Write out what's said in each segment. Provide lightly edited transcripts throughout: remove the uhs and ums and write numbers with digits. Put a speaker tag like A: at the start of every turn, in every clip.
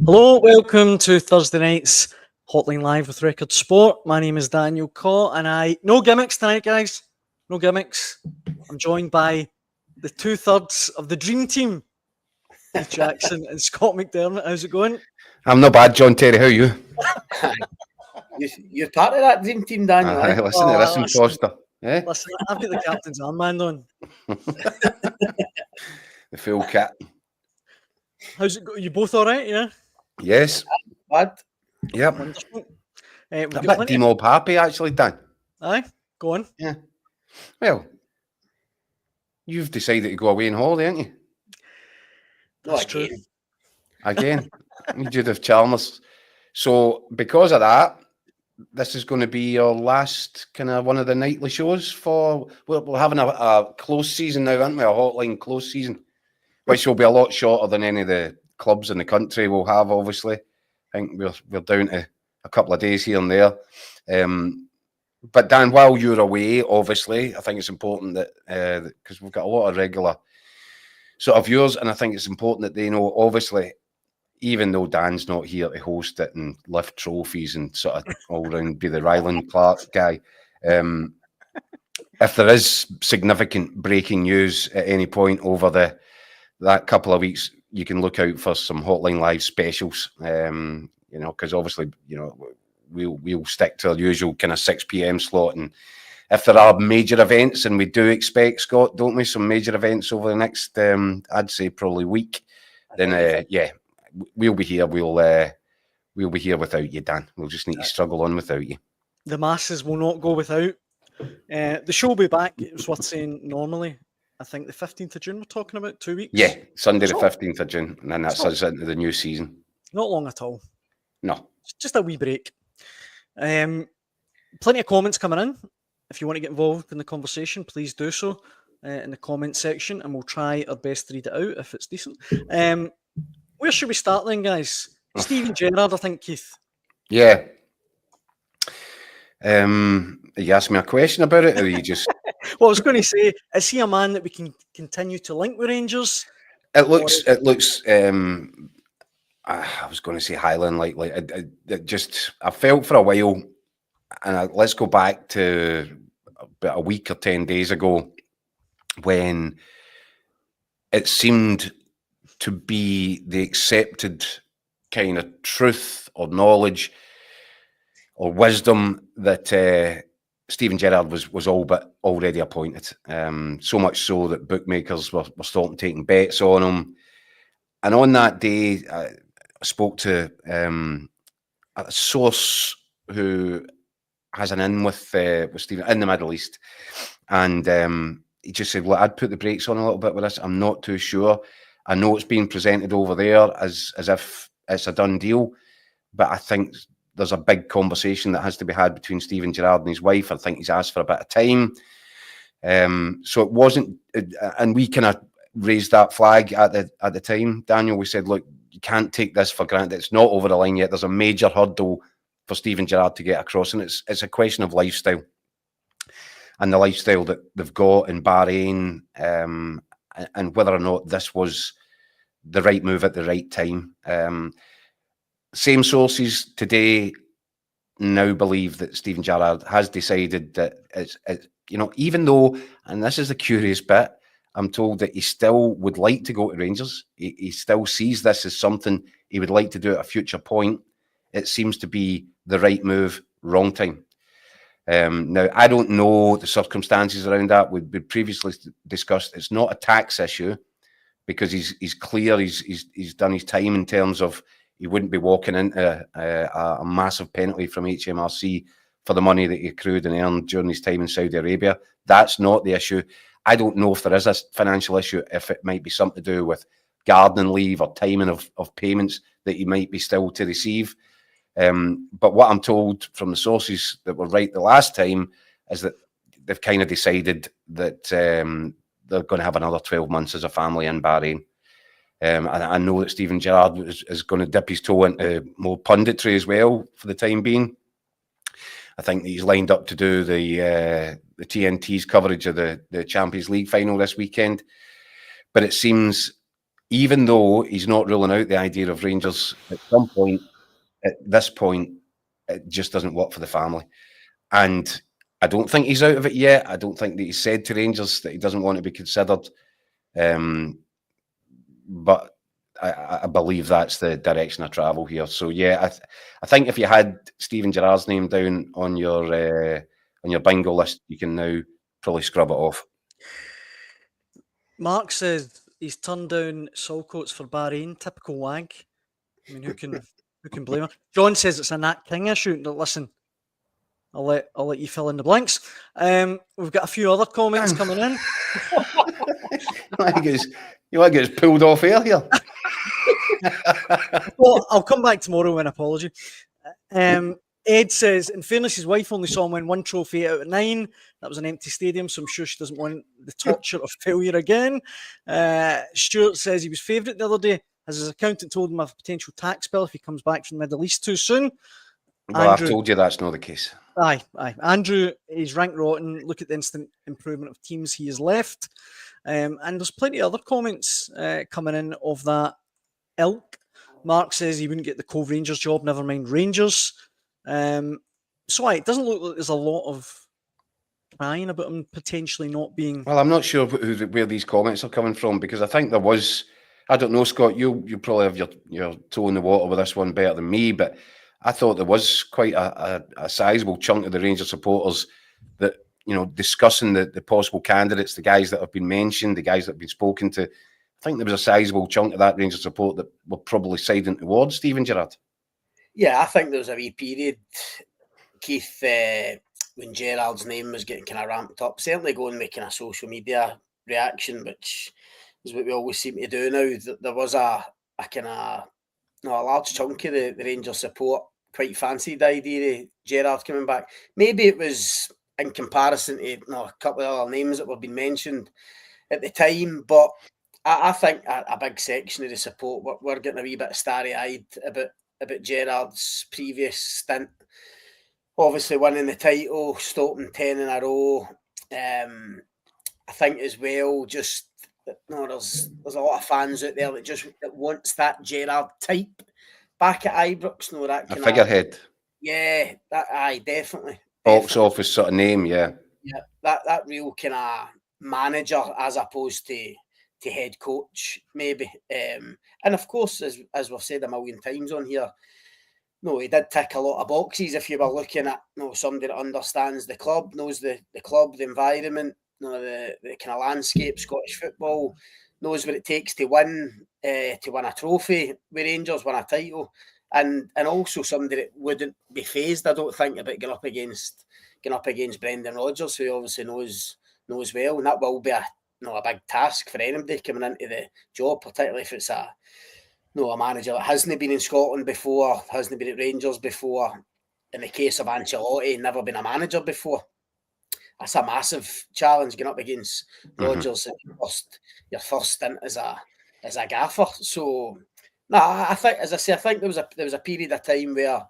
A: Hello, welcome to Thursday night's Hotline Live with Record Sport. My name is Daniel Caw, and no gimmicks tonight, guys. No gimmicks. I'm joined by the 2/3 of the dream team, Jackson and Scott McDermott. How's it going?
B: I'm not bad, John Terry. How are you?
C: You're part of that dream team, Daniel.
B: Listen to this imposter. Eh?
A: Listen, I've got the captain's armband on.
B: The full kit.
A: How's it going? You both all right? Yeah.
B: Yes.
C: What?
B: Yep.
A: Wonderful.
B: A bit D-mob happy, actually, Dan.
A: Aye, go on.
B: Yeah. Well, you've decided to go away on holiday, haven't you?
A: That's true.
B: Again. Judith Chalmers. So, because of that, this is going to be your last kind of one of the nightly shows for... We're having a close season now, aren't we? A Hotline close season, which will be a lot shorter than any of the clubs in the country will have, obviously. I think we're down to a couple of days here and there. But Dan, while you're away, obviously, I think it's important that, because we've got a lot of regular sort of viewers, and I think it's important that they know, obviously, even though Dan's not here to host it and lift trophies and sort of all round be the Ryland Clark guy, if there is significant breaking news at any point over that couple of weeks, you can look out for some Hotline Live specials, because obviously, we'll stick to our usual kind of 6 p.m. slot. And if there are major events, and we do expect, Scott, don't we, some major events over the next, I'd say probably week, then we'll be here. We'll be here without you, Dan. We'll just need to struggle on without you.
A: The masses will not go without. The show will be back. It was worth saying normally. I think the 15th of June we're talking about, 2 weeks.
B: Yeah, Sunday the 15th of June, and then that's us into the new season.
A: Not long at all.
B: No.
A: Just a wee break. Plenty of comments coming in. If you want to get involved in the conversation, please do so in the comment section, and we'll try our best to read it out if it's decent. Where should we start then, guys? Steven Gerrard, I think, Keith.
B: Yeah. You asked me a question about it, or you just...
A: Well, I was going to say, is he a man that we can continue to link with Rangers?
B: It looks. I was going to say highly unlikely. I felt for a while, and let's go back to about a week or 10 days ago, when it seemed to be the accepted kind of truth or knowledge or wisdom that Steven Gerrard was all but already appointed. So much so that bookmakers were starting taking bets on him. And on that day, I spoke to a source who has an in with Steven in the Middle East. And he just said, well, I'd put the brakes on a little bit with this. I'm not too sure. I know it's being presented over there as if it's a done deal, but I think there's a big conversation that has to be had between Steven Gerrard and his wife. I think he's asked for a bit of time. So it wasn't, and we kind of raised that flag at the time, Daniel. We said, look, you can't take this for granted. It's not over the line yet. There's a major hurdle for Steven Gerrard to get across, and it's a question of lifestyle. And the lifestyle that they've got in Bahrain, and whether or not this was the right move at the right time. Same sources today now believe that Steven Gerrard has decided that it's even though, and this is the curious bit, I'm told that he still would like to go to Rangers. He still sees this as something he would like to do at a future point. It seems to be the right move, wrong time. Now, I don't know the circumstances around that. We previously discussed it's not a tax issue, because he's clear, he's done his time in terms of he wouldn't be walking into a massive penalty from HMRC for the money that he accrued and earned during his time in Saudi Arabia. That's not the issue. I don't know if there is a financial issue, if it might be something to do with gardening leave or timing of payments that he might be still to receive. But what I'm told from the sources that were right the last time is that they've kind of decided that they're going to have another 12 months as a family in Bahrain. And I know that Steven Gerrard is going to dip his toe into more punditry as well for the time being. I think he's lined up to do the TNT's coverage of the Champions League final this weekend. But it seems even though he's not ruling out the idea of Rangers at some point, at this point, it just doesn't work for the family. And I don't think he's out of it yet. I don't think that he's said to Rangers that he doesn't want to be considered. But I believe that's the direction of travel here. So yeah, I think if you had Steven Gerrard's name down on your bingo list, you can now probably scrub it off.
A: Mark says he's turned down Saltcoats for Bahrain. Typical wag. I mean, who can blame him? John says it's a Nat King issue. No, listen, I'll let you fill in the blanks. We've got a few other comments coming in.
B: You want to get us pulled off air here?
A: Well, I'll come back tomorrow with an apology. Ed says, in fairness, his wife only saw him win 1 trophy out of 9. That was an empty stadium, so I'm sure she doesn't want the torture of failure again. Stuart says he was favourite the other day, as his accountant told him of a potential tax bill if he comes back from the Middle East too soon.
B: Well, Andrew, I've told you that's not the case.
A: Aye. Andrew is rank rotten. Look at the instant improvement of teams he has left. And there's plenty of other comments coming in of that ilk. Mark says he wouldn't get the Cove Rangers job, never mind Rangers. So it doesn't look like there's a lot of crying about him potentially not being.
B: Well, I'm not sure where these comments are coming from, because I think there was, I don't know, Scott, you probably have your toe in the water with this one better than me, but I thought there was quite a sizable chunk of the Rangers supporters that, discussing the possible candidates, the guys that have been mentioned, the guys that have been spoken to. I think there was a sizable chunk of that Rangers support that were probably siding towards Steven Gerrard.
C: Yeah, I think there was a wee period, Keith, when Gerrard's name was getting kind of ramped up. Certainly going making a social media reaction, which is what we always seem to do now. There was a large chunk of the Rangers support quite fancied the idea of Gerrard coming back. Maybe it was in comparison to a couple of other names that were being mentioned at the time, but I think a big section of the support we're getting a wee bit starry-eyed about Gerrard's previous stint. Obviously winning the title, stopping 10 in a row. I think as well, just there's a lot of fans out there that wants that Gerrard type back at Ibrox. That
B: a figurehead.
C: Yeah, definitely.
B: Box office sort of name, yeah.
C: Yeah, that real kind of manager as opposed to head coach, maybe. And of course, as we've said a million times on here, he did tick a lot of boxes. If you were looking at somebody that understands the club, knows the club, the environment, the kind of landscape, Scottish football, knows what it takes to win a trophy with Rangers, win a title, and also somebody that wouldn't be phased, I don't think, about going up against Brendan Rodgers, who obviously knows well, and that will be a big task for anybody coming into the job, particularly if it's a manager that hasn't been in Scotland before, hasn't been at Rangers before. In the case of Ancelotti, never been a manager before. That's a massive challenge, going up against Rodgers in your first stint as a gaffer. So, I think, as I say, I think there was a period of time where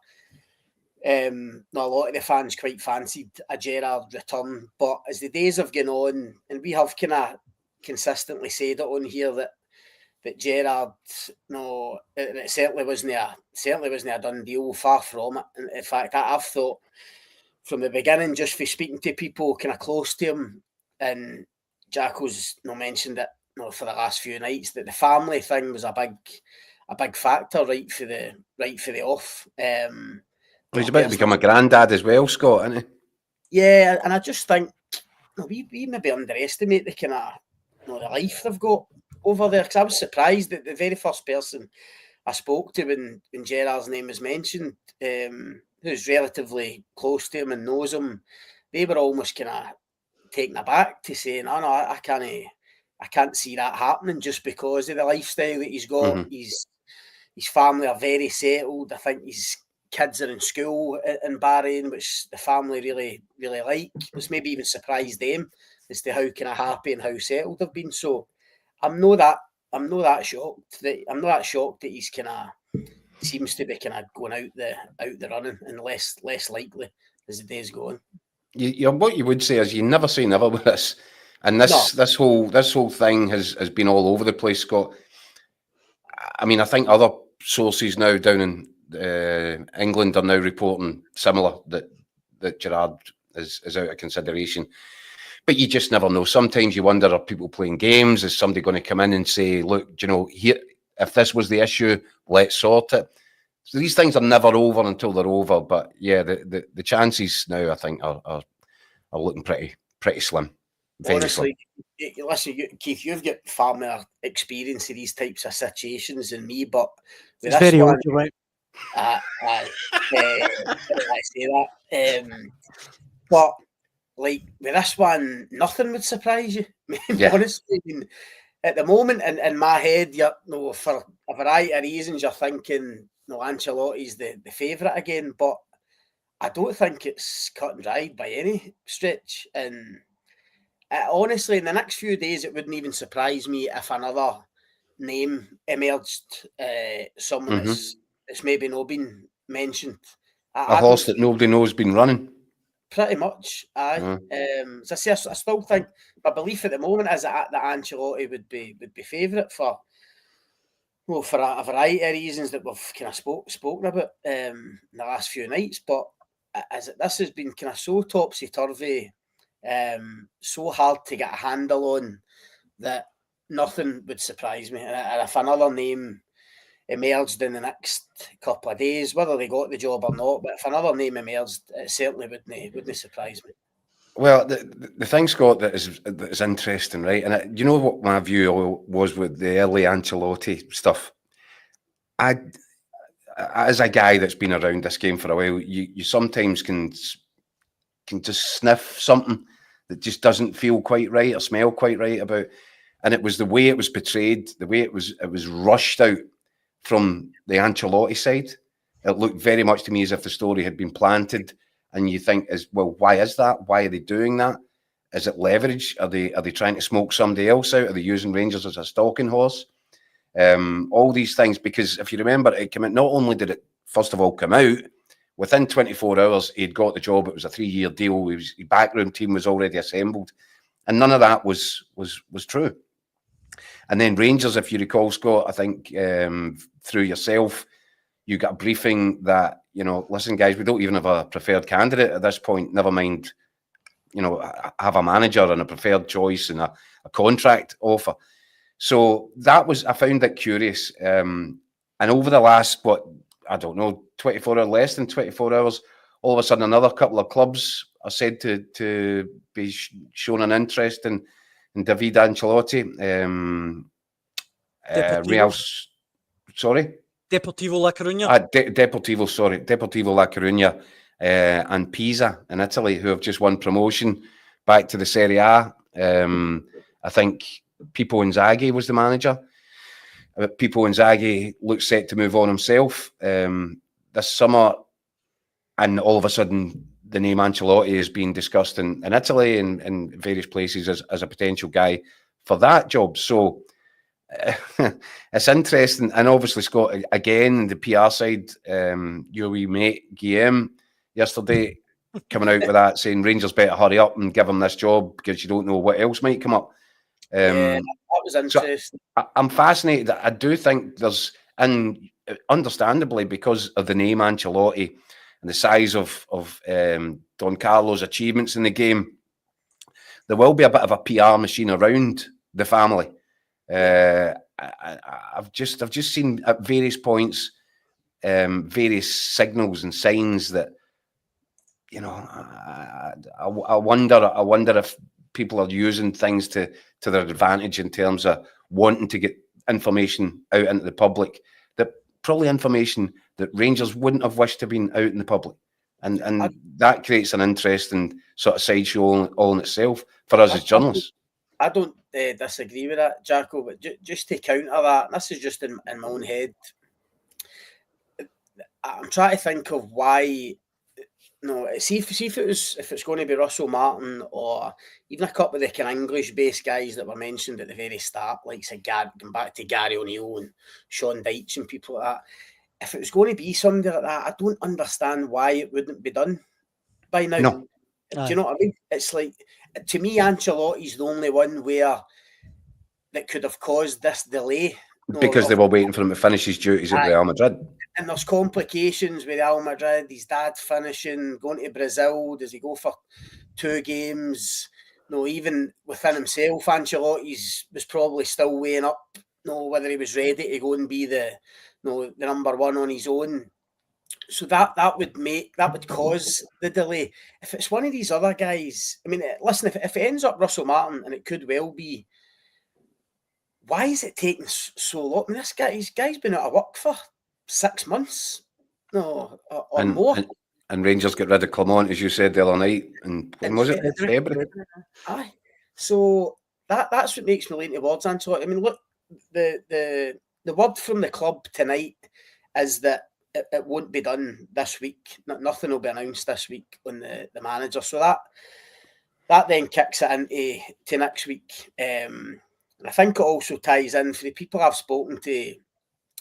C: a lot of the fans quite fancied a Gerrard return, but as the days have gone on, and we have kind of consistently said it on here that Gerrard, it certainly wasn't a done deal. Far from it. And in fact, I've thought from the beginning, just for speaking to people kind of close to him, and Jacko's mentioned it for the last few nights, that the family thing was a big factor right for the off.
B: He's about to become a granddad as well, Scott, isn't he?
C: Yeah, and I just think we maybe underestimate the kind of the life they've got over there, because I was surprised that the very first person I spoke to when Gerrard's name was mentioned, who's relatively close to him and knows him, they were almost kind of taken aback to say, no, I can't see that happening, just because of the lifestyle that he's got. His family are very settled. I think his kids are in school in Bahrain, which the family really, really like. It's maybe even surprised them as to how kind of happy and how settled they've been. So I'm not that shocked that he's kind of seems to be kind of going out the running, and less likely as the days go on.
B: What you would say is you never say never with this, and this whole thing has been all over the place, Scott. I mean, I think other sources now down in England are now reporting similar, that Gerrard is out of consideration. But you just never know. Sometimes you wonder, are people playing games? Is somebody going to come in and say, look, here, if this was the issue, let's sort it? So these things are never over until they're over. But yeah, the chances now, I think, are looking pretty slim.
C: Honestly, listen, Keith, you've got far more experience in these types of situations than me, but with
A: It's
C: this
A: very
C: one,
A: old, you're right.
C: I say that. But like with this one, nothing would surprise you. Honestly, I mean, at the moment, in my head, for a variety of reasons, you're thinking, Ancelotti's the favourite again, but I don't think it's cut and dried by any stretch. And honestly, in the next few days, it wouldn't even surprise me if another name emerged, someone that's maybe not been mentioned.
B: A horse that nobody knows been running.
C: Pretty much, aye. As I say, I still think my belief at the moment is that Ancelotti would be favourite for a variety of reasons that we've kind of spoken about in the last few nights. But this has been kind of so topsy-turvy, so hard to get a handle on, that nothing would surprise me. And if another name emerged in the next couple of days, whether they got the job or not, but if another name emerged, it certainly wouldn't surprise me.
B: Well, the thing, Scott, that is interesting, right? And you know what my view was with the early Ancelotti stuff? As a guy that's been around this game for a while, you sometimes can just sniff something that just doesn't feel quite right or smell quite right about. And it was the way it was portrayed, the way it was rushed out from the Ancelotti side. It looked very much to me as if the story had been planted. And you think, why is that? Why are they doing that? Is it leverage? Are they trying to smoke somebody else out? Are they using Rangers as a stalking horse? All these things, because if you remember, it came out, not only did it first of all come out, within 24 hours, he'd got the job. It was a 3-year deal. His backroom team was already assembled. And none of that was true. And then Rangers, if you recall, Scott, I think through yourself, you got a briefing that, listen, guys, we don't even have a preferred candidate at this point. Never mind, have a manager and a preferred choice and a contract offer. So I found that curious. And over the last, 24 hours, less than 24 hours, all of a sudden another couple of clubs are said to be shown an interest in David Ancelotti.
A: Deportivo La Coruña.
B: Deportivo La Coruña and Pisa in Italy, who have just won promotion back to the Serie A. I think Pippo Inzaghi was the manager. Pippo Inzaghi looks set to move on himself this summer, and all of a sudden the name Ancelotti is being discussed in Italy and in various places as a potential guy for that job. So it's interesting. And obviously, Scott, again, the PR side, your wee mate Guillaume yesterday coming out with that, saying Rangers better hurry up and give him this job because you don't know what else might come up.
C: That was interesting.
B: So I'm fascinated. I do think there's, and understandably because of the name Ancelotti and the size of Don Carlo's achievements in the game, there will be a bit of a PR machine around the family. I've just seen at various points various signals and signs that I wonder if people are using things to their advantage in terms of wanting to get information out into the public, that probably information that Rangers wouldn't have wished to have been out in the public, and that creates an interesting sort of sideshow all in itself for us as journalists.
C: I don't disagree with that, Jacko, but just to counter that, and this is just in my own head, I'm trying to think of why. See if it's going to be Russell Martin or even a couple of the kind of English-based guys that were mentioned at the very start, like going back to Gary O'Neill and Sean Dyche and people like that. If it was going to be somebody like that, I don't understand why it wouldn't be done by now.
B: No.
C: Do you know what I mean? It's like, to me, Ancelotti's the only one that could have caused this delay
B: Because they were waiting for him to finish his duties at Real Madrid.
C: And there's complications with Real Madrid. His dad finishing, going to Brazil. Does he go for 2 games? No, even within himself, Ancelotti was probably still weighing up, whether he was ready to go and be the number one on his own. So that would cause the delay. If it's one of these other guys, I mean, listen, if it ends up Russell Martin, and it could well be, why is it taking so long? I mean, this guy's been out of work for 6 months, or more.
B: And Rangers get rid of Clement, as you said the other night. And when was it? February.
C: Aye. So that's what makes me lean towards Ancelotti. I mean, look, the word from the club tonight is that it won't be done this week. Nothing will be announced this week on the manager. So that then kicks it into next week. And I think it also ties in for the people I've spoken to.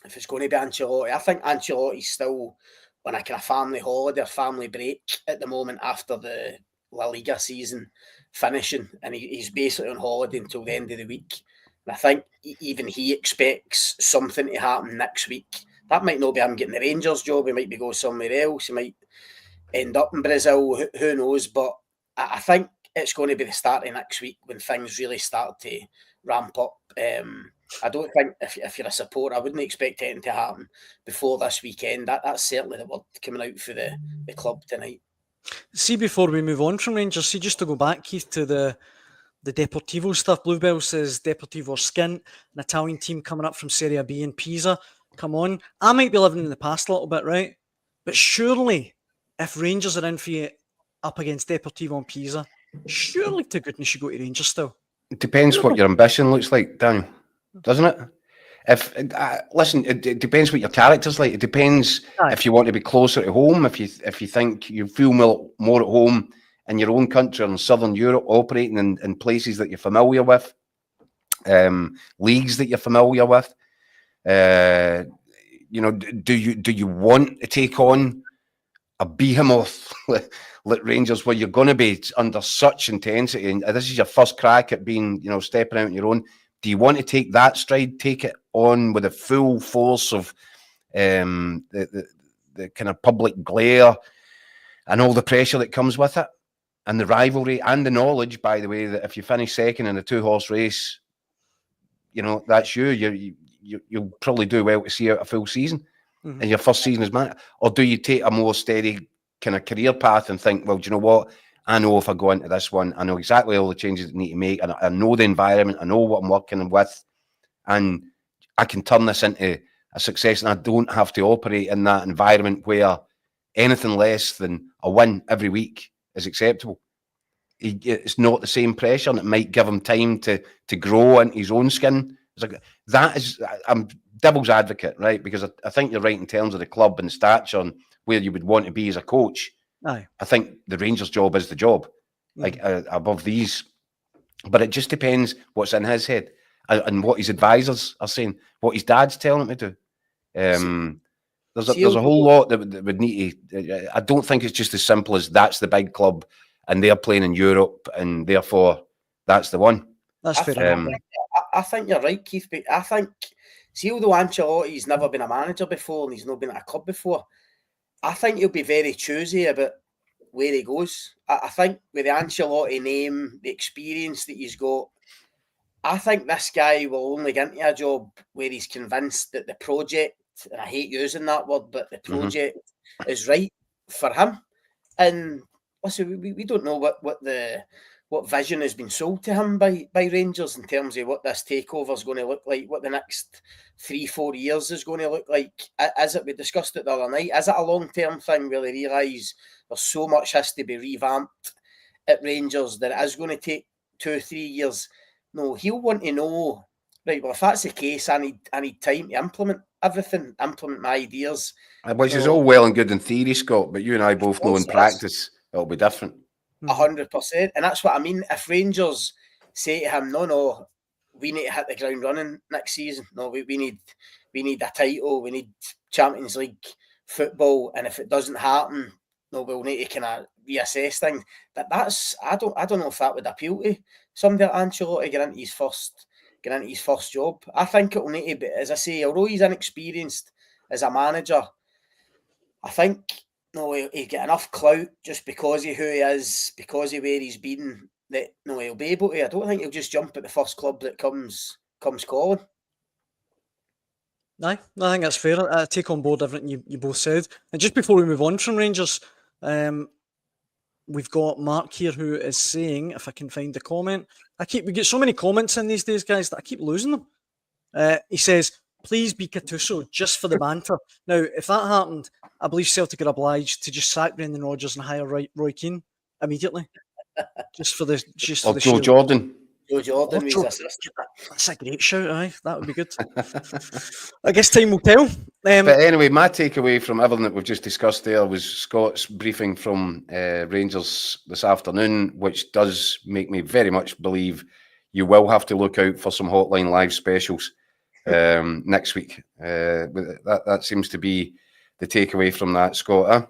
C: If it's going to be Ancelotti, I think Ancelotti's still on a kind of family holiday or family break at the moment after the La Liga season finishing, and he's basically on holiday until the end of the week. And I think even he expects something to happen next week. That might not be him getting the Rangers job. He might be going somewhere else. He might end up in Brazil. Who knows? But I think it's going to be the start of next week when things really start to ramp up. I don't think if you're a supporter, I wouldn't expect anything to happen before this weekend. That's certainly the word coming out for the club tonight.
A: See, before we move on from Rangers, see, just to go back, Keith, to the Deportivo stuff. Bluebell says Deportivo Skint, an Italian team coming up from Serie B in Pisa. Come on. I might be living in the past a little bit, right? But surely, if Rangers are in for you up against Deportivo and Pisa, surely to goodness you go to Rangers still.
B: It depends what your ambition looks like, Daniel, doesn't it? Listen, it depends what your character's like. It depends if you want to be closer to home, if you think you feel more at home in your own country or in Southern Europe, operating in places that you're familiar with, leagues that you're familiar with. Do you want to take on a behemoth like Rangers, where you're going to be under such intensity, and this is your first crack at being, stepping out on your own? Do you want to take that stride, take it on with the full force of the kind of public glare and all the pressure that comes with it, and the rivalry and the knowledge, by the way, that if you finish second in a 2-horse race, that's you'll probably do well to see out a full season in your first season as manager? Or do you take a more steady kind of career path and think, well, do you know what? I know if I go into this one, I know exactly all the changes that I need to make, and I know the environment, I know what I'm working with, and I can turn this into a success, and I don't have to operate in that environment where anything less than a win every week is acceptable. It's not the same pressure, and it might give him time to grow into his own skin. I'm devil's advocate, right? Because I think you're right in terms of the club and the stature and where you would want to be as a coach.
A: Aye.
B: I think the Rangers job is the job, above these. But it just depends what's in his head and what his advisors are saying, what his dad's telling him to do. There's a whole lot that would need to. I don't think it's just as simple as that's the big club and they're playing in Europe and therefore that's the one.
A: That's fair.
C: I think you're right, Keith. But I think, see, although Ancelotti's never been a manager before and he's not been at a club before, I think he'll be very choosy about where he goes. I think with the Ancelotti name, the experience that he's got, I think this guy will only get into a job where he's convinced that the project, and I hate using that word, but the project is right for him. And listen, we don't know what vision has been sold to him by Rangers in terms of what this takeover is going to look like, what the next 3-4 years is going to look like. Is it, we discussed it the other night, is it a long-term thing where they realise there's so much has to be revamped at Rangers that it is going to take 2 or 3 years? No, he'll want to know, right, well, if that's the case, I need time to implement everything, implement my ideas.
B: Which is all well and good in theory, Scott, but you and I both know in practice it'll be different.
C: 100%. And that's what I mean. If Rangers say to him, no, we need to hit the ground running next season. No, we need a title. We need Champions League football. And if it doesn't happen, no, we'll need to kind of reassess things. I don't know if that would appeal to somebody like Ancelotti getting into his first getting into his first job. I think it'll need to be, as I say, although he's inexperienced as a manager, I think he'll get enough clout just because of who he is, because of where he's been, that he'll be able to. I don't think he'll just jump at the first club that comes calling.
A: Aye, I think that's fair. I take on board everything you both said. And just before we move on from Rangers, we've got Mark here who is saying, if I can find the comment, we get so many comments in these days, guys, that I keep losing them. He says, please be Gattuso, just for the banter. Now, if that happened, I believe Celtic are obliged to just sack Brendan Rodgers and hire Roy Keane immediately. just for the
B: Joe Jordan.
C: Joe Jordan was assistant.
A: That's a great shout, aye. That would be good. I guess time will tell.
B: But anyway, my takeaway from everything that we've just discussed there was Scott's briefing from Rangers this afternoon, which does make me very much believe you will have to look out for some Hotline Live specials next week. That seems to be the takeaway from that, Scott. Huh?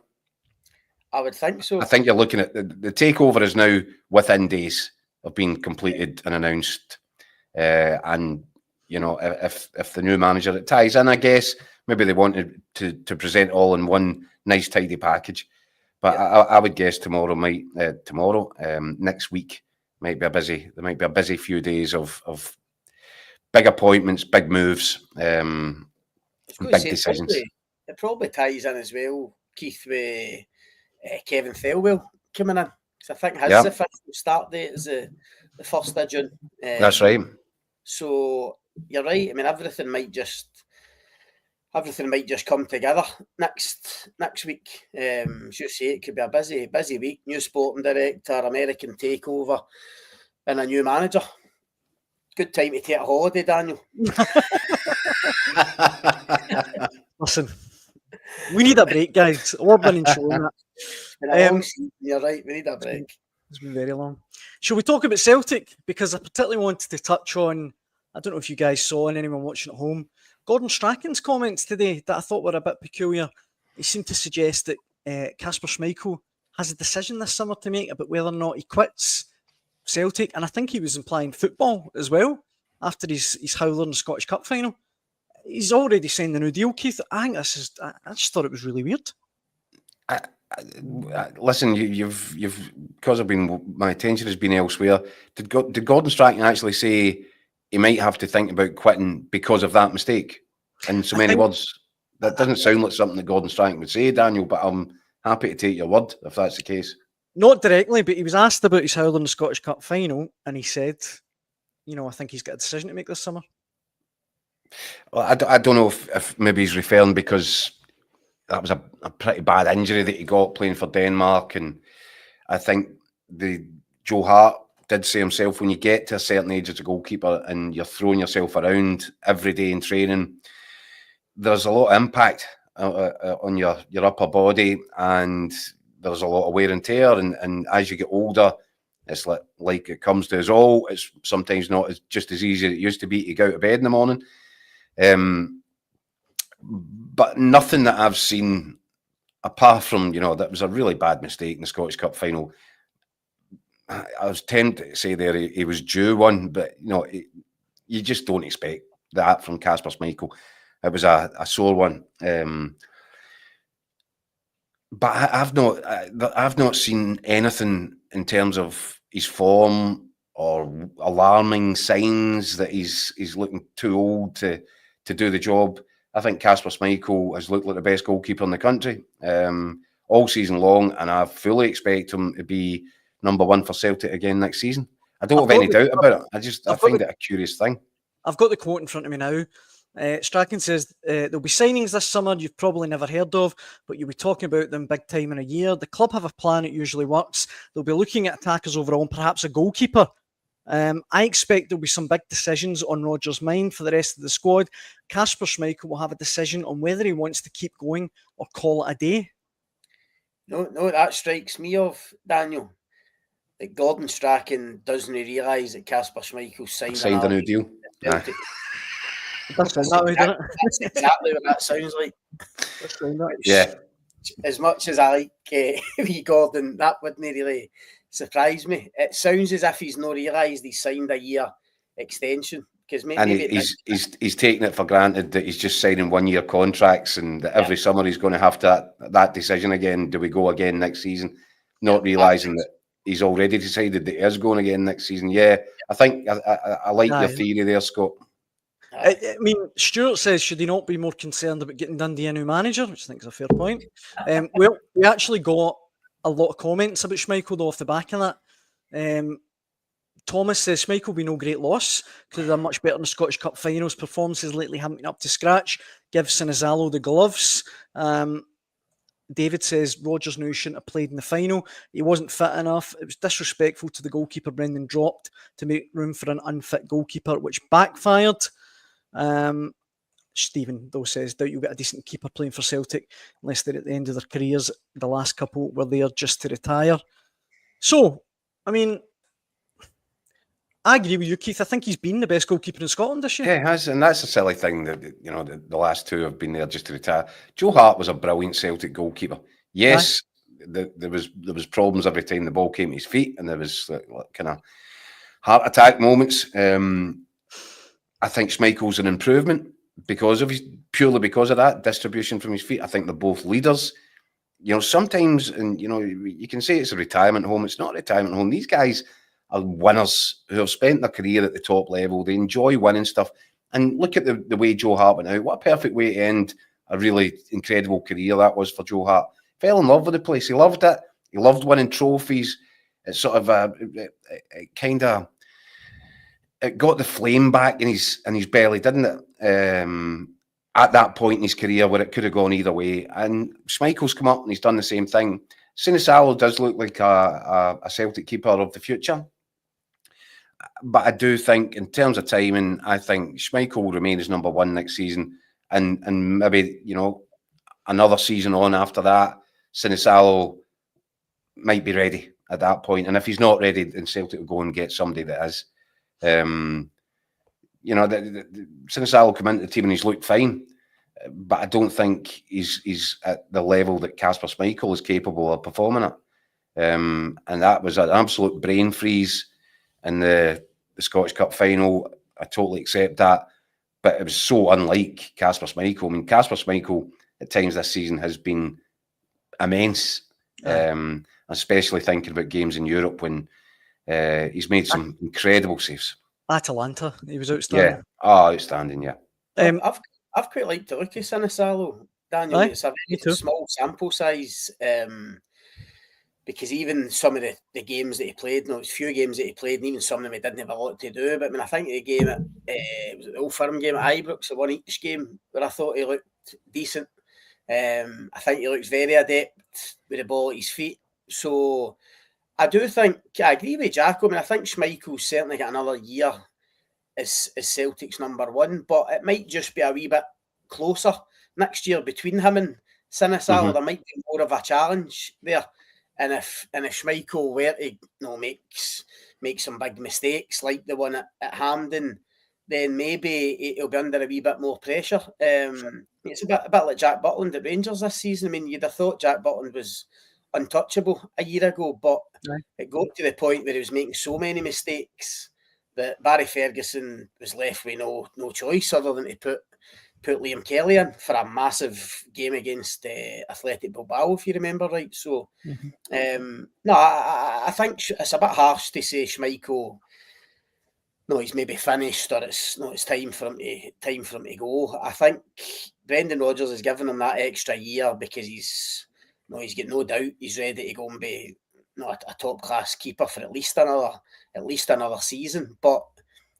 C: I would think so.
B: I think you're looking at the takeover is now within days of being completed and announced. And, if the new manager, it ties in, I guess, maybe they wanted to present all in one nice, tidy package. But yeah. I would guess next week might be a busy. There might be a busy few days of big appointments, big moves, big decisions.
C: It probably ties in as well, Keith, with Kevin Thelwell coming in. Because I think his official start date is the 1st of June.
B: That's right.
C: So you're right. I mean, everything might just come together next week. As you say, it could be a busy week. New sporting director, American takeover, and a new manager. Good time to take a holiday, Daniel.
A: Listen, we need a break, guys. Award-winning show.
C: You're right, we need a break.
A: It's been very long. Shall we talk about Celtic? Because I particularly wanted to touch on, I don't know if you guys saw and anyone watching at home, Gordon Strachan's comments today that I thought were a bit peculiar. He seemed to suggest that Kasper Schmeichel has a decision this summer to make about whether or not he quits Celtic. And I think he was implying football as well after his howler in the Scottish Cup final. He's already signed the new deal, Keith. I just thought it was really weird.
B: Listen, you've because my attention has been elsewhere. Did Gordon Strachan actually say he might have to think about quitting because of that mistake? In so many words, that doesn't sound like something that Gordon Strachan would say, Daniel. But I'm happy to take your word if that's the case.
A: Not directly, but he was asked about his howler in the Scottish Cup final, and he said, I think he's got a decision to make this summer.
B: Well, I don't know if maybe he's referring because that was a pretty bad injury that he got playing for Denmark. And I think Joe Hart did say himself, when you get to a certain age as a goalkeeper and you're throwing yourself around every day in training, there's a lot of impact on your upper body, and there's a lot of wear and tear. And as you get older, it's like it comes to us all. It's sometimes not just as easy as it used to be to get out of bed in the morning. But nothing that I've seen, apart from, that was a really bad mistake in the Scottish Cup final. I was tempted to say there he was due one, but, you just don't expect that from Kasper Schmeichel. It was a sore one. But I've not seen anything in terms of his form or alarming signs that he's looking too old to do the job. I think Kasper Schmeichel has looked like the best goalkeeper in the country all season long, and I fully expect him to be number one for Celtic again next season. I don't have any doubt about it. I find it a curious thing.
A: I've got the quote in front of me now. Strachan says, there'll be signings this summer you've probably never heard of, but you'll be talking about them big time in a year. The club have a plan, it usually works. They'll be looking at attackers overall and perhaps a goalkeeper. I expect there'll be some big decisions on Rodgers' mind for the rest of the squad. Kasper Schmeichel will have a decision on whether he wants to keep going or call it a day.
C: No, that strikes me off, Daniel. That Gordon Strachan doesn't realise that Kasper Schmeichel signed
B: a new deal.
C: That's exactly what that sounds like.
B: Yeah.
C: As much as I like wee Gordon, that wouldn't really surprise me. It sounds as if he's not realised he signed a year extension because
B: And he's taking it for granted that he's just signing 1-year contracts, and that every summer he's going to have that decision again. Do we go again next season? Not realising that he's already decided that he is going again next season. Yeah, I think I like your theory there, Scott.
A: I mean, Stuart says, should he not be more concerned about getting Dundee a new manager? Which I think is a fair point. Well, we actually got a lot of comments about Schmeichel though off the back of that. Thomas says Schmeichel will be no great loss because they're much better in the Scottish Cup finals. Performances lately haven't been up to scratch. Give Sinizalo the gloves. David says Rodgers knew he shouldn't have played in the final. He wasn't fit enough. It was disrespectful to the goalkeeper Brendan dropped to make room for an unfit goalkeeper, which backfired. Stephen, though, says, doubt you'll get a decent keeper playing for Celtic unless they're at the end of their careers. The last couple were there just to retire. So, I mean, I agree with you, Keith. I think he's been the best goalkeeper in Scotland this year.
B: Yeah, he has, and that's a silly thing that the last two have been there just to retire. Joe Hart was a brilliant Celtic goalkeeper. Yes, there was problems every time the ball came to his feet, and there was kind of heart attack moments. I think Schmeichel's an improvement purely because of that distribution from his feet. I think they're both leaders. Sometimes, and you can say it's a retirement home. It's not a retirement home. These guys are winners who have spent their career at the top level. They enjoy winning stuff. And look at the way Joe Hart went out. What a perfect way to end a really incredible career that was for Joe Hart. Fell in love with the place. He loved it. He loved winning trophies. It's sort of it got the flame back in his belly, didn't it? At that point in his career where it could have gone either way. And Schmeichel's come up and he's done the same thing. Sinizalo does look like a Celtic keeper of the future. But I do think, in terms of timing, I think Schmeichel will remain as number one next season. And maybe, another season on after that, Sinizalo might be ready at that point. And if he's not ready, then Celtic will go and get somebody that is. Sinizalo come into the team and he's looked fine. But I don't think he's at the level that Kasper Schmeichel is capable of performing at. And that was an absolute brain freeze in the Scottish Cup final. I totally accept that. But it was so unlike Kasper Schmeichel. I mean, Kasper Schmeichel at times this season has been immense, especially thinking about games in Europe when he's made some incredible saves.
A: Atalanta, he was outstanding.
B: Yeah, outstanding, yeah.
C: I've quite liked to look at Sinizalo, Daniel. It's a very small sample size, because even some of the games that he played, it's few games that he played, and even some of them he didn't have a lot to do. But I mean, I think the game it was the Old Firm game at Ibrox, the one each game, where I thought he looked decent. I think he looks very adept with the ball at his feet. So I do think, I agree with Jack. I mean, I think Schmeichel's certainly got another year as Celtic's number one, but it might just be a wee bit closer next year between him and Sinizalo. Mm-hmm. There might be more of a challenge there. And if Schmeichel were to make some big mistakes like the one at Hampden, then maybe he'll be under a wee bit more pressure. It's a bit like Jack Butland at Rangers this season. I mean, you'd have thought Jack Butland was untouchable a year ago, but it got to the point where he was making so many mistakes that Barry Ferguson was left with no choice other than to put Liam Kelly in for a massive game against Athletic Bilbao, if you remember right. So, I think it's a bit harsh to say Schmeichel, he's maybe finished, or it's time for him to go. I think Brendan Rodgers has given him that extra year because he's got no doubt he's ready to go and be a top class keeper for at least another season. But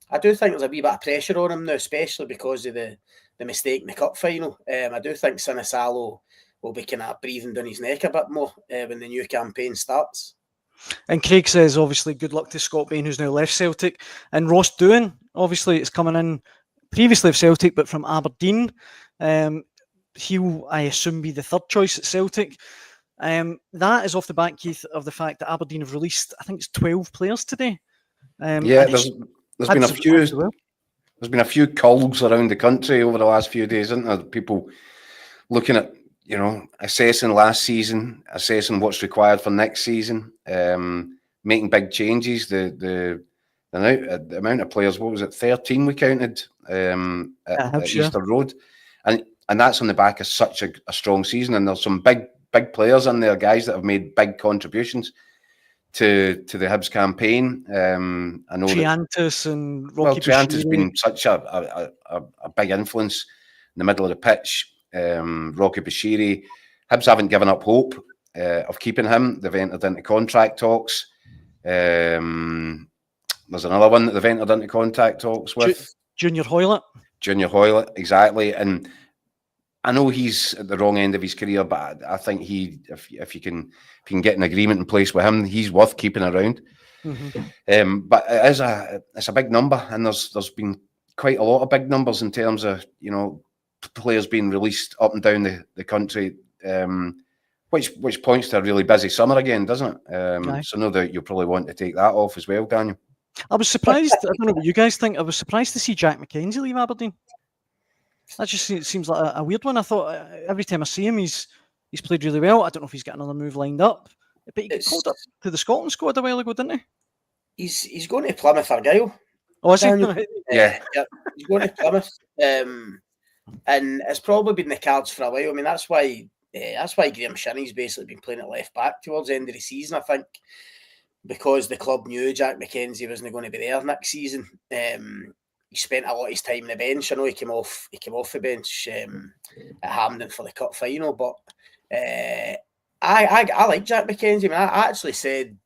C: I do think there's a wee bit of pressure on him now, especially because of the mistake in the cup final. I do think Sinizalo will be kind of breathing down his neck a bit more when the new campaign starts.
A: And Craig says, obviously, good luck to Scott Bain, who's now left Celtic. And Ross Doohan, obviously, is coming in previously of Celtic, but from Aberdeen. He'll, I assume, be the third choice at Celtic. That is off the back, Keith, of the fact that Aberdeen have released, I think it's 12 players today.
B: There's been a few. There's been a few calls around the country over the last few days, isn't there? People looking at, assessing last season, assessing what's required for next season, making big changes. The the amount of players, what was it, 13 we counted at Easter Road, and that's on the back of such a strong season, and there's some big players in there, guys that have made big contributions to the Hibs campaign. I know
A: Triantis and Rocky
B: Triantis has
A: Bashiri.
B: been such a big influence in the middle of the pitch. Rocky Bashiri, Hibs haven't given up hope of keeping him. They've entered into contract talks. There's another one that they've entered into contract talks with.
A: Junior Hoylett,
B: exactly. And I know he's at the wrong end of his career, but I think if you can get an agreement in place with him, he's worth keeping around.
A: Mm-hmm.
B: But it's a big number, and there's been quite a lot of big numbers in terms of players being released up and down the country, which points to a really busy summer again, doesn't it? So no doubt you'll probably want to take that off as well, Daniel.
A: I was surprised. I don't know what you guys think. I was surprised to see Jack McKenzie leave Aberdeen. That just seems like a weird one. I thought every time I see him, he's played really well. I don't know if he's got another move lined up, but he got called up to the Scotland squad a while ago, didn't he?
C: He's going to Plymouth Argyle.
A: Oh, is he?
B: Yeah,
C: he's going to Plymouth, and it's probably been the cards for a while. I mean, that's why Graham Shinney's basically been playing at left back towards the end of the season. I think because the club knew Jack McKenzie wasn't going to be there next season. He spent a lot of his time on the bench. I know he came off the bench at Hampden for the cup final, but I like Jack McKenzie. I mean, I actually said,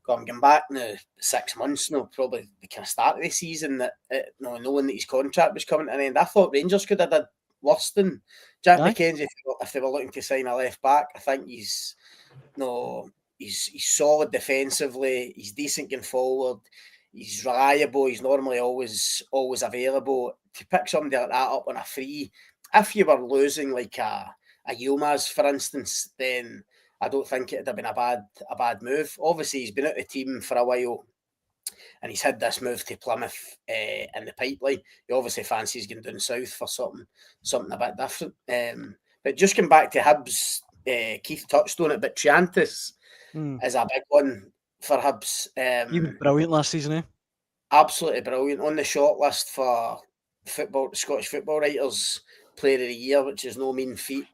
C: I'm going back now 6 months now, probably the kind of start of the season, that knowing that his contract was coming to an end, I thought Rangers could have done worse than Jack McKenzie if they were looking to sign a left back. I think he's solid defensively. He's decent going forward. He's reliable. He's normally always available. To pick somebody like that up on a free, if you were losing like a Yilmaz, for instance, then I don't think it'd have been a bad move. Obviously, he's been out of the team for a while, and he's had this move to Plymouth in the pipeline. He obviously fancies going down south for something a bit different. But just going back to Hibs, Keith touched on it, but Triantis is a big one for Hibs.
A: He was brilliant last season, eh?
C: Absolutely brilliant. On the shortlist for Scottish Football Writers Player of the Year, which is no mean feat.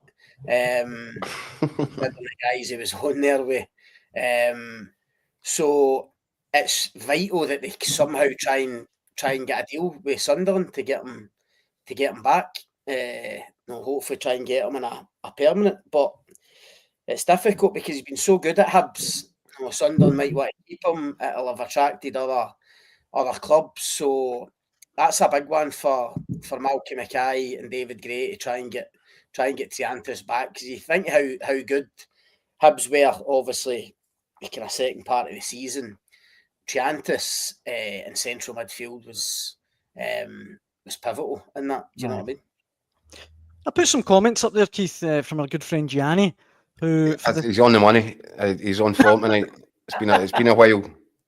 C: The guys he was on there with. So it's vital that they somehow try and get a deal with Sunderland to get him back. Hopefully try and get him in a permanent, but it's difficult because he's been so good at Hibs. Sunderland might want to keep him. It'll have attracted other clubs, so that's a big one for Malky Mackay and David Gray to try and get Triantis back, because you think how good Hibs were, obviously, the kind of second part of the season. Triantis in central midfield was pivotal in that. Do you know what I mean?
A: I put some comments up there, Keith, from our good friend Gianni, who
B: he's on the money. He's on form tonight. It's been a while.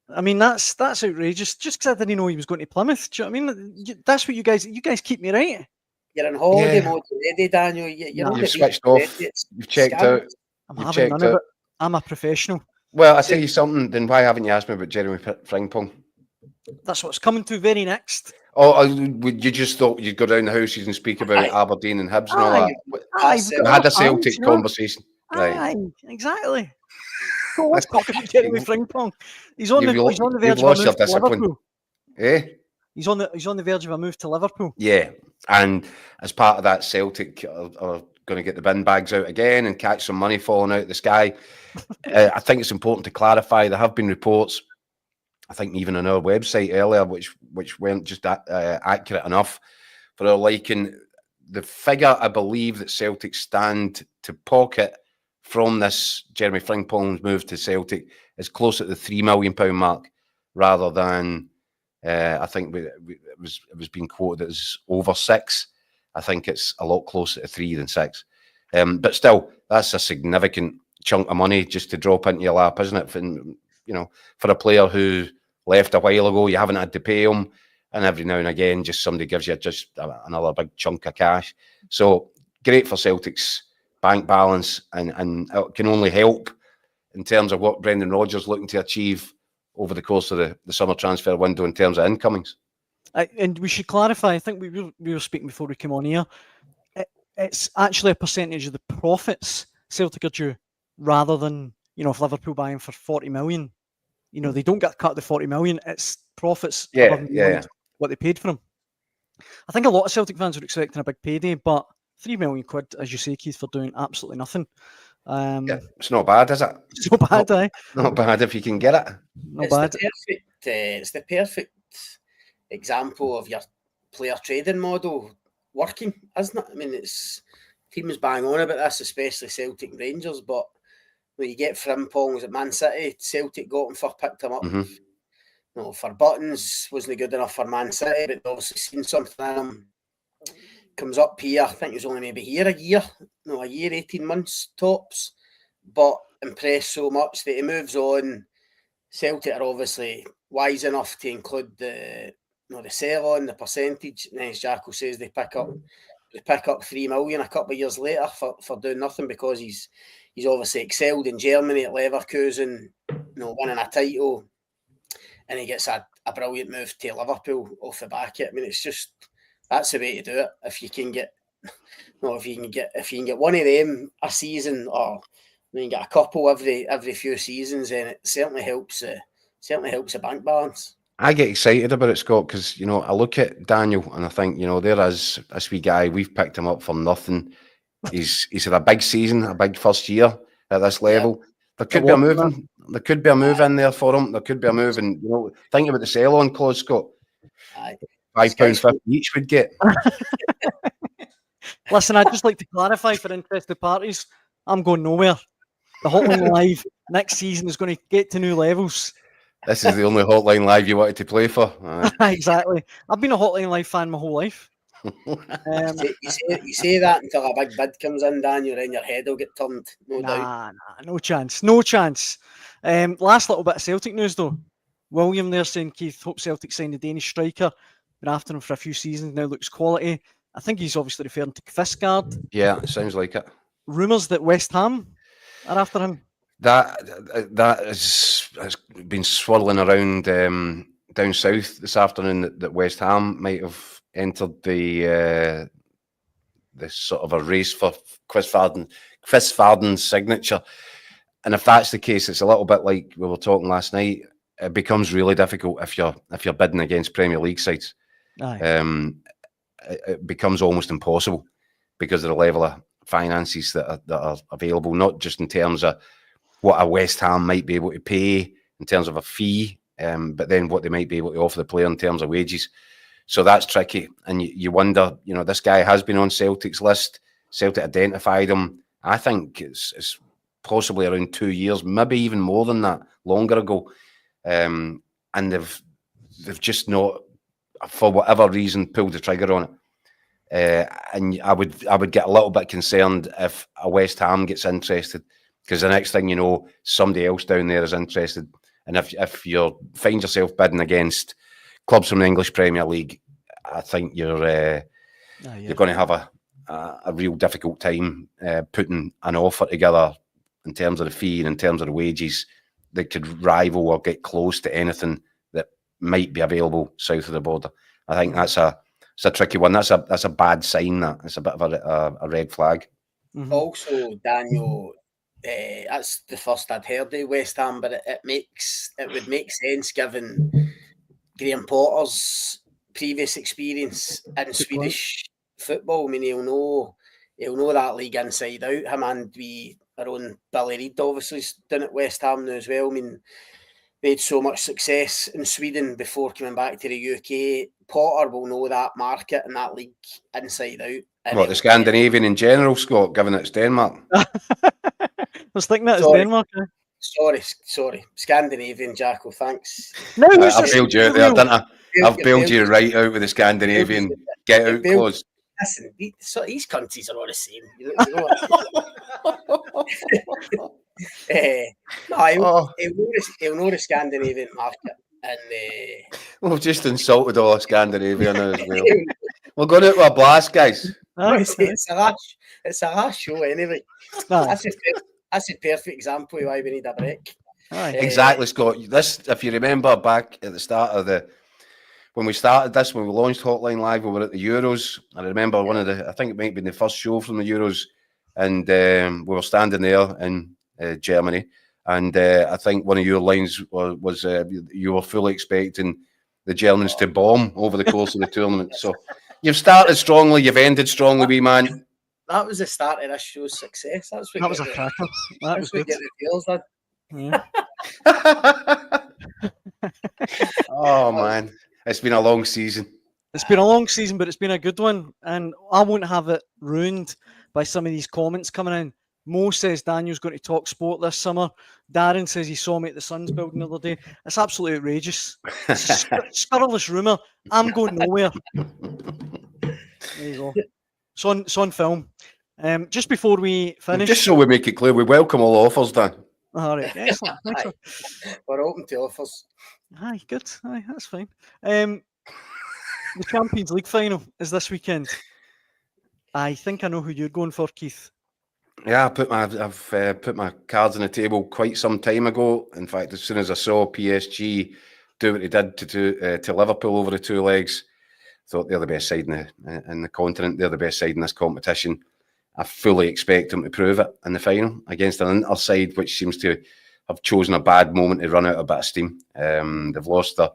A: I mean, that's outrageous. Just because I didn't know he was going to Plymouth. Do you know what I mean? That's what you guys keep me right.
C: You're on holiday mode already, Daniel. You've
B: switched off. You've checked out.
A: I'm having none of it. I'm a professional.
B: Well, I'll tell you something. Then why haven't you asked me about Jeremy Frimpong?
A: That's what's coming to very next.
B: Oh, you just thought you'd go down the houses and speak about Aberdeen and Hibs and all that. We had a Celtic conversation.
A: Right. Exactly. So let's talk about Jeremy Frimpong. He's on the verge of a move to Liverpool. He's on the verge of a move to Liverpool.
B: Yeah, and as part of that, Celtic are going to get the bin bags out again and catch some money falling out of the sky. I think it's important to clarify there have been reports, I think even on our website earlier, which weren't just accurate enough for our liking. The figure I believe that Celtic stand to pocket from this Jeremy Frimpong's move to Celtic is close at the £3 million mark, rather than I think it was being quoted as over 6. I think it's a lot closer to 3 than 6. But still, that's a significant chunk of money just to drop into your lap, isn't it? For a player who left a while ago, you haven't had to pay him, and every now and again, just somebody gives you just another big chunk of cash. So great for Celtic's bank balance, and it can only help in terms of what Brendan Rodgers looking to achieve over the course of the summer transfer window in terms of incomings.
A: And we should clarify, I think we were speaking before we came on here, it's actually a percentage of the profits Celtic are due, rather than, if Liverpool buy him for 40 million, they don't get cut the 40 million, it's profits above and beyond what they paid for him. I think a lot of Celtic fans were expecting a big payday, but 3 million quid, as you say, Keith, for doing absolutely nothing.
B: It's not bad, is it?
A: It's not bad,
B: Not bad if you can get it.
C: It's the perfect example of your player trading model working, isn't it? I mean, teams bang on about this, especially Celtic and Rangers, but when you get Frimpong's at Man City, Celtic got him picked him up. For Buttons, wasn't good enough for Man City, but obviously seen something in him. Comes up here, I think he was only maybe here a year, 18 months tops, but impressed so much that he moves on. Celtic are obviously wise enough to include the sell on, the percentage, and then as Jacko says, they pick up 3 million a couple of years later for doing nothing, because he's obviously excelled in Germany at Leverkusen, winning a title, and he gets a brilliant move to Liverpool off the back of it. I mean, it's just, that's the way to do it. If you can get one of them a season, or you can get a couple every few seasons, then it certainly helps the bank balance.
B: I get excited about it, Scott, because I look at Daniel and I think there is this wee guy. We've picked him up for nothing. He's had a big season, a big first year at this level. Yeah. There could be a move. There could be a move in there for him. There could be a move, and think about the sell-on clause, Scott. £5.50 each would get.
A: Listen, I'd just like to clarify for interested parties, I'm going nowhere. The Hotline Live next season is going to get to new levels.
B: This is the only Hotline Live you wanted to play for.
A: Exactly. I've been a Hotline Live fan my whole life.
C: You say that until a big bid comes in, Daniel, and your head will get turned. No doubt.
A: No chance. Last little bit of Celtic news though. William there saying Keith hope Celtic signed a Danish striker. Been after him for a few seasons now. Looks quality. I think he's obviously referring to Kvistgaard.
B: Yeah, it sounds like it.
A: Rumours that West Ham are after him.
B: That has been swirling around down south this afternoon that West Ham might have entered the sort of a race for Kvistgaard's signature. And if that's the case, it's a little bit like we were talking last night. It becomes really difficult if you're bidding against Premier League sides. It becomes almost impossible because of the level of finances that are available, not just in terms of what a West Ham might be able to pay in terms of a fee, but then what they might be able to offer the player in terms of wages. So that's tricky. And you wonder, this guy has been on Celtic's list. Celtic identified him, I think it's possibly around 2 years, maybe even more than that, longer ago. And they've just not, for whatever reason, pulled the trigger on it. And I would get a little bit concerned if a West Ham gets interested, because the next thing you know, somebody else down there is interested. And if you find yourself bidding against clubs from the English Premier League, I think you're going to have a real difficult time putting an offer together in terms of the fee and in terms of the wages that could rival or get close to anything that might be available south of the border. I think it's a tricky one. That's a bad sign. It's a bit of a red flag.
C: Mm-hmm. Also, Daniel, that's the first I'd heard of West Ham, but it would make sense given Graham Potter's previous experience in Swedish football. I mean, he'll know that league inside out. Him and our own Billy Reid obviously is doing at West Ham now as well. I mean, they had so much success in Sweden before coming back to the UK. Potter will know that market and that league inside out.
B: What, the Scandinavian in general, Scott, given it's Denmark?
A: I was thinking that it's Denmark.
C: Sorry. Scandinavian, Jacko, thanks.
B: No, I bailed you out there, didn't I? I've bailed you right out with the Scandinavian get out clause.
C: Listen, these countries are all the same. He'll know the Scandinavian market. And
B: we've just insulted all of Scandinavia now as well. We're going out with a blast, guys.
C: It's a last show anyway. That's a perfect example of why we need a break.
B: Exactly, Scott. This, if you remember back at the start of when we launched Hotline Live, we were at the Euros. I remember I think it might have been the first show from the Euros, and we were standing there in Germany, and I think one of your lines was you were fully expecting the Germans to bomb over the course of the tournament. So you've started strongly, you've ended strongly, wee man.
C: That was the start of this show's success.
A: That was a cracker. That was good.
C: Get the deals done.
A: Yeah.
B: Oh man, it's been a long season.
A: It's been a long season, but it's been a good one, and I won't have it ruined by some of these comments coming in. Mo says Daniel's going to talk sport this summer. Darren says he saw me at the Suns building the other day. It's absolutely outrageous. It's a scurrilous rumour. I'm going nowhere. There you go. It's on film. Just before we finish,
B: just so we make it clear, we welcome all offers, Dan.
A: All right, excellent.
C: We're open to offers.
A: Aye, good. Aye, that's fine. The Champions League final is this weekend. I think I know who you're going for, Keith.
B: Yeah, I've put my cards on the table quite some time ago. In fact, as soon as I saw PSG do what they did to Liverpool over the two legs, I thought they're the best side in the continent. They're the best side in this competition. I fully expect them to prove it in the final against an Inter side which seems to have chosen a bad moment to run out a bit of steam. They've lost the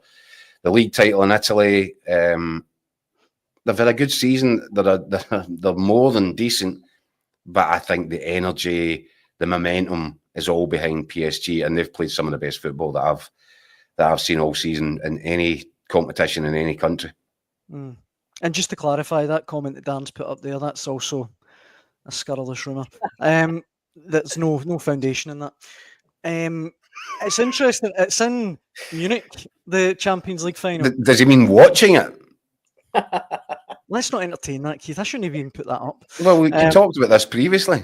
B: league title in Italy. They've had a good season. They're more than decent, but I think the energy, the momentum is all behind PSG, and they've played some of the best football that I've seen all season in any competition in any country.
A: And just to clarify, that comment that Dan's put up there, that's also a scurrilous rumour. There's no foundation in that. It's interesting. It's in Munich, the Champions League final.
B: Does he mean watching it?
A: Let's not entertain that, Keith. I shouldn't have even put that up.
B: Well, we talked about this previously.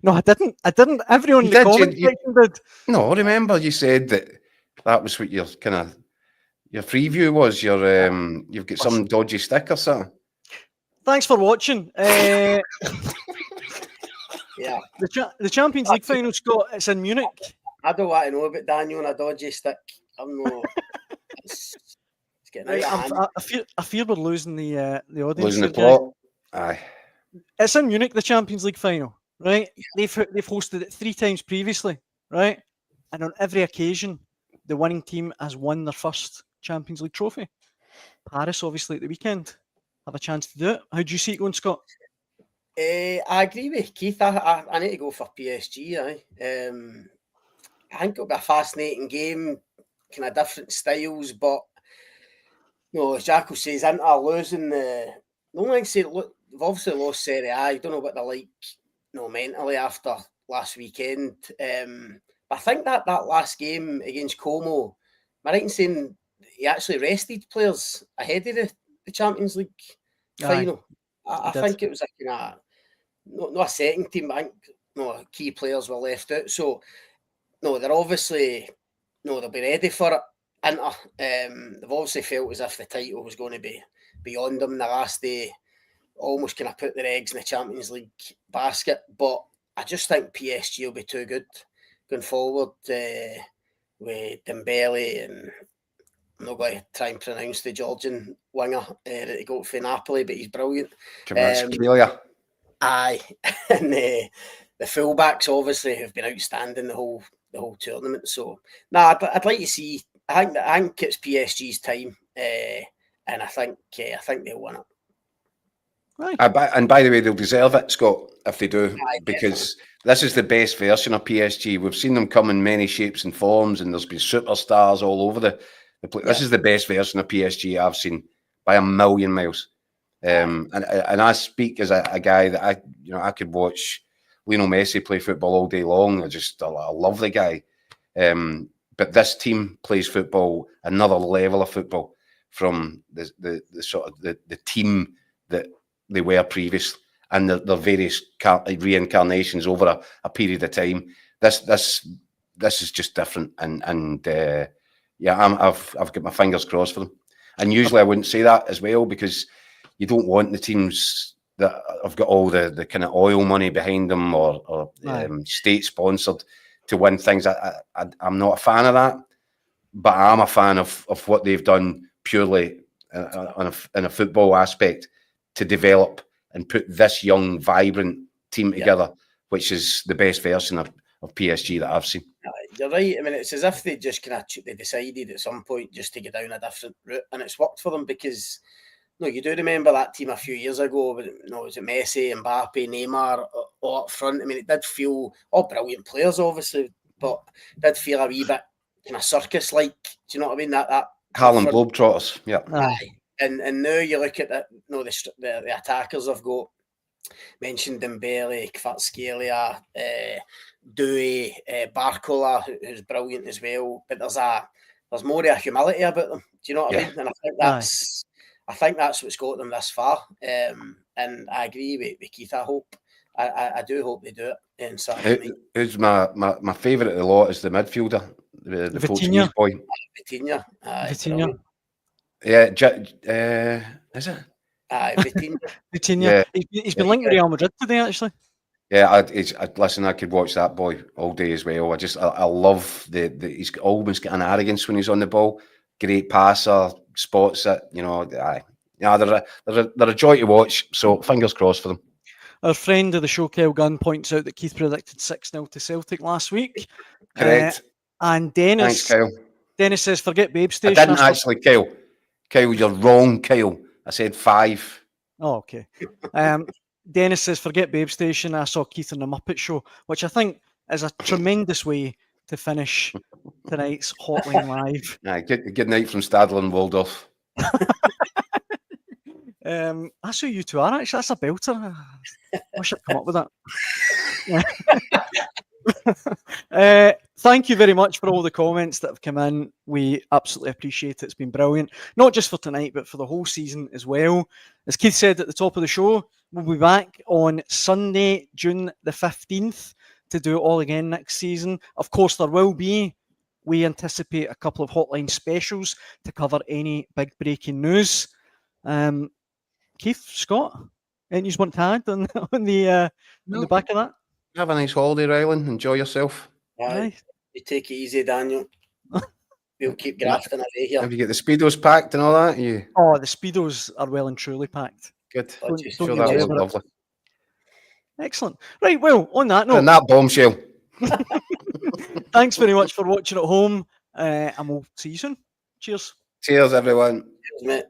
A: No, I didn't. Everyone in the comment section did.
B: No, remember you said that was what your preview was. You've got some dodgy stick or something.
A: Thanks for watching.
C: Yeah,
A: the Champions League final, Scott. It's in Munich.
C: I don't want to know about Daniel and a dodgy stick. I'm not. It's getting out of hand.
A: I fear we're losing the audience.
B: Losing the plot. Aye.
A: It's in Munich, the Champions League final, right? They've hosted it 3 times previously, right? And on every occasion, the winning team has won their first Champions League trophy. Paris, obviously, at the weekend, have a chance to do it. How do you see it going, Scott?
C: I agree with Keith. I need to go for PSG. I think it'll be a fascinating game, kind of different styles, but no, as Jacko says, Inter losing the only thing to say, look, they've obviously lost Serie A. I don't know what they're like, mentally after last weekend. But I think that last game against Como, am I right in saying he actually rested players ahead of the Champions League final? I think it was a kind of not a second team, but I think key players were left out. So they're obviously they'll be ready for it. Inter, they've obviously felt as if the title was going to be beyond them the last day, almost kind of put their eggs in the Champions League basket. But I just think PSG will be too good going forward with Dembele, and I'm not going to try and pronounce the Georgian winger that they got for Napoli, but he's brilliant. Aye, and the fullbacks obviously have been outstanding the whole tournament. So I'd like to see. I think it's PSG's time, and I think they'll win it.
A: Right.
B: And by the way, they'll deserve it, Scott, if they do, because this is the best version of PSG. We've seen them come in many shapes and forms, and there's been superstars all over the place. This is the best version of PSG I've seen by a million miles. And I speak as a guy that I could watch Lionel Messi play football all day long. I love the guy. But this team plays football, another level of football from the sort of the team that they were previous, and their various reincarnations over a period of time. This is just different, and I've got my fingers crossed for them. And usually I wouldn't say that as well, because you don't want the teams that have got all the kind of oil money behind them or state sponsored to win things. I'm not a fan of that, but I'm a fan of what they've done purely in a football aspect to develop and put this young, vibrant team together, which is the best version of PSG that I've seen.
C: You're right. I mean, it's as if they just they decided at some point just to go down a different route, and it's worked for them because, you do remember that team a few years ago, but was it Messi, Mbappe, Neymar all up front? I mean, it did feel all brilliant players, obviously, but it did feel a wee bit kind of circus-like. Do you know what I mean? That
B: Harlem Globetrotters, yeah.
C: Aye. And now you look at the attackers I've got mentioned: Dembele, Kvaratskhelia, Doué, Barcola, who's brilliant as well. But there's more of a humility about them. Do you know what I mean? And I think that's what's got them this far. And I agree with Keith. I do hope they do it. And
B: who's my favourite of the lot is the midfielder, the Portuguese boy.
C: Vitinha.
A: Vitinha.
B: Yeah, is it?
C: Vitinha.
A: Yeah. He's been linked with Real Madrid today, actually.
B: Yeah, listen, I could watch that boy all day as well. I love he's always got an arrogance when he's on the ball. Great passer, spots it. They're a joy to watch. So fingers crossed for them.
A: Our friend of the show, Kyle Gunn, points out that Keith predicted 6-0 to Celtic last week.
B: Correct.
A: And Dennis,
B: thanks, Kyle.
A: Dennis says, forget Babe Station.
B: I didn't actually, Kyle. Kyle, you're wrong, Kyle. I said 5.
A: Oh, okay. Dennis says, forget Babe Station. I saw Keith on the Muppet Show, which I think is a tremendous way to finish tonight's Hotline Live.
B: Good night from Stadler and Waldorf.
A: That's who you two are, actually. That's a belter. I wish I'd come up with that. Thank you very much for all the comments that have come in. We absolutely appreciate it. It's been brilliant. Not just for tonight, but for the whole season as well. As Keith said at the top of the show, we'll be back on Sunday, June the 15th to do it all again next season. Of course, there will be, we anticipate, a couple of Hotline specials to cover any big breaking news. Keith, Scott, anything you want to add on the back of that?
B: Have a nice holiday, Ryland. Enjoy yourself.
C: Nice. You take it easy, Daniel. We'll keep grafting away here.
B: Have you got the Speedos packed and all that?
A: Oh, the Speedos are well and truly packed.
B: Good.
A: Don't
B: that was lovely.
A: Excellent. Right, well, on that note.
B: And that bombshell.
A: Thanks very much for watching at home, and we'll see you soon. Cheers.
B: Cheers, everyone.
C: Cheers, mate.